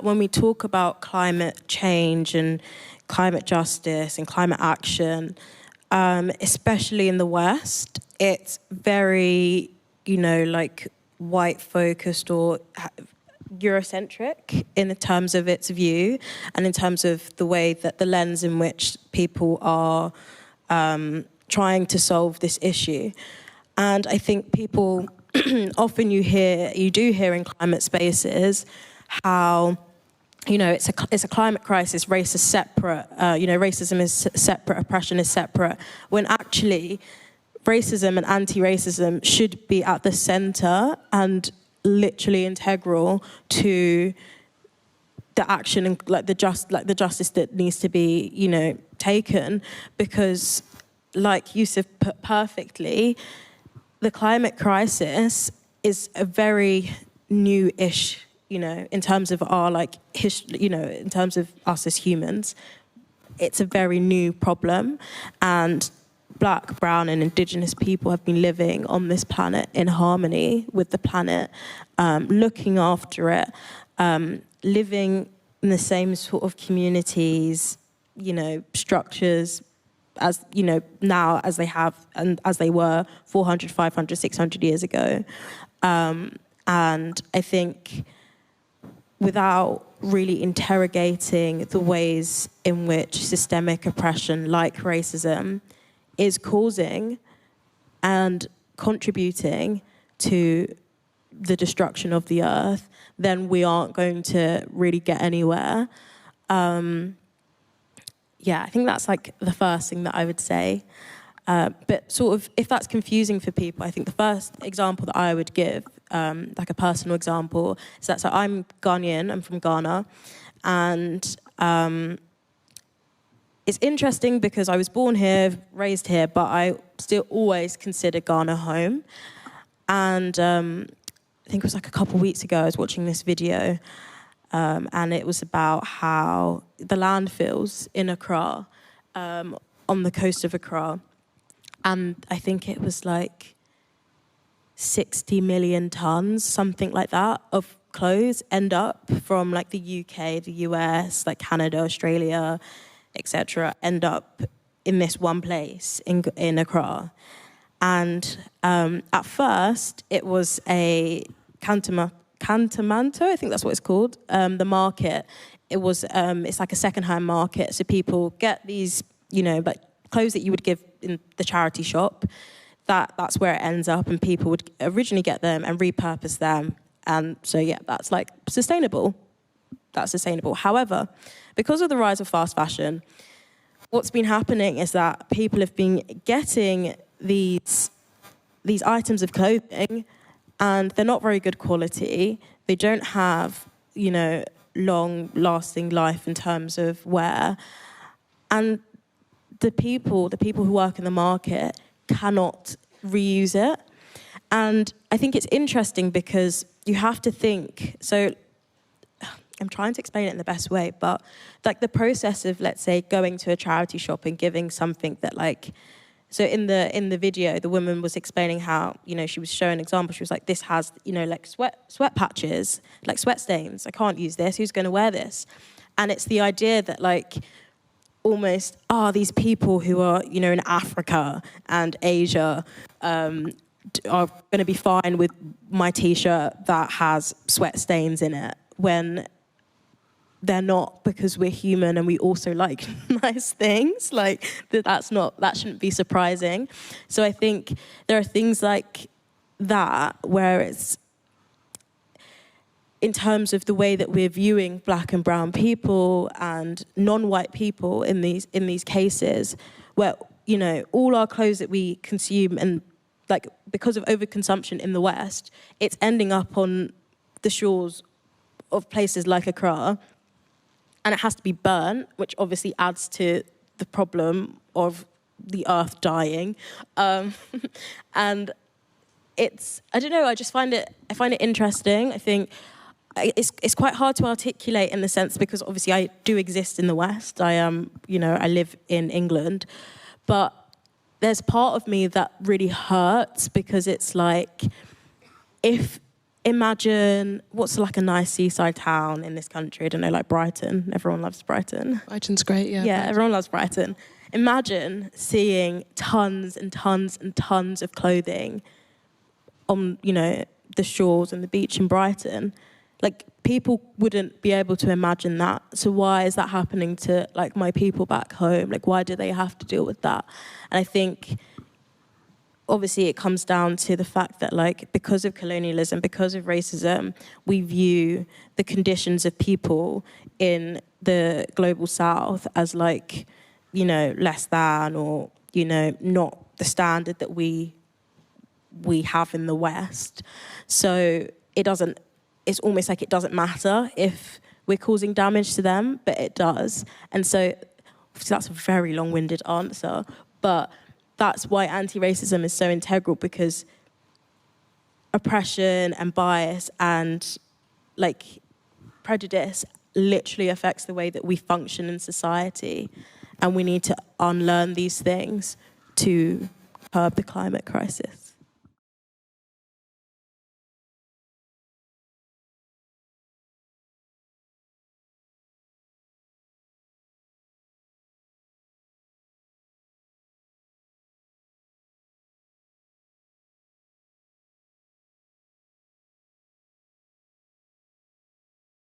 when we talk about climate change and climate justice and climate action, especially in the West, it's very, like white focused or Eurocentric in terms of its view and in terms of the way that the lens in which people are trying to solve this issue. And I think people, often you do hear in climate spaces how, it's a climate crisis, race is separate, racism is separate, oppression is separate, when actually racism and anti-racism should be at the center and literally integral to the action and the justice that needs to be, taken, because like Yusuf put perfectly, the climate crisis is a very new-ish, in terms of our in terms of us as humans, it's a very new problem. And Black, brown and indigenous people have been living on this planet in harmony with the planet, looking after it, living in the same sort of communities, structures as, now as they have and as they were 400, 500, 600 years ago. And I think without really interrogating the ways in which systemic oppression like racism is causing and contributing to the destruction of the earth, then we aren't going to really get anywhere. I think that's like the first thing that I would say. But sort of, if that's confusing for people, I think the first example that I would give, like a personal example, is that, so I'm Ghanaian, I'm from Ghana, and it's interesting because I was born here, raised here, but I still always consider Ghana home. And I think it was like a couple of weeks ago, I was watching this video, and it was about how the landfills in Accra, on the coast of Accra, and I think it was like 60 million tons, something like that, of clothes end up from like the UK, the US, like Canada, Australia, etc., end up in this one place in Accra. And at first, it was a Cantamanto, I think that's what it's called, the market. It was, it's like a second-hand market, so people get these, like clothes that you would give in the charity shop, that's where it ends up, and people would originally get them and repurpose them. And so, that's like sustainable. That's sustainable. However, because of the rise of fast fashion, what's been happening is that people have been getting these items of clothing, and they're not very good quality. They don't have, long-lasting life in terms of wear. And the people who work in the market cannot reuse it. And I think it's interesting because you have to think, so I'm trying to explain it in the best way, but like the process of, let's say, going to a charity shop and giving something that like, so in the video, the woman was explaining how, she was showing an example. She was like, this has, like sweat patches, like sweat stains. I can't use this. Who's going to wear this? And it's the idea that like, almost, these people who are, in Africa and Asia are going to be fine with my T-shirt that has sweat stains in it, when they're not, because we're human and we also like nice things. Like that shouldn't be surprising. So I think there are things like that where it's, in terms of the way that we're viewing Black and brown people and non-white people in these cases, where, all our clothes that we consume, and like because of overconsumption in the West, it's ending up on the shores of places like Accra, and it has to be burnt, which obviously adds to the problem of the earth dying. And it's, I don't know, I find it interesting. I think it's quite hard to articulate in the sense, because obviously I do exist in the West. I am, I live in England, but there's part of me that really hurts, because it's like, if imagine what's like a nice seaside town in this country. I don't know, like Brighton. Everyone loves Brighton. Brighton's great, yeah. Yeah, Brighton. everyone loves Brighton. Imagine seeing tons and tons and tons of clothing on, you know, the shores and the beach in Brighton. Like, people wouldn't be able to imagine that. So why is that happening to, like, my people back home? Like, why do they have to deal with that? And I think, obviously, it comes down to the fact that, like, because of colonialism, because of racism, we view the conditions of people in the global south as, like, you know, less than, or, you know, not the standard that we have in the West. So it's almost like it doesn't matter if we're causing damage to them, but it does. And so, obviously that's a very long-winded answer, but that's why anti-racism is so integral, because oppression and bias and, like, prejudice literally affects the way that we function in society. And we need to unlearn these things to curb the climate crisis.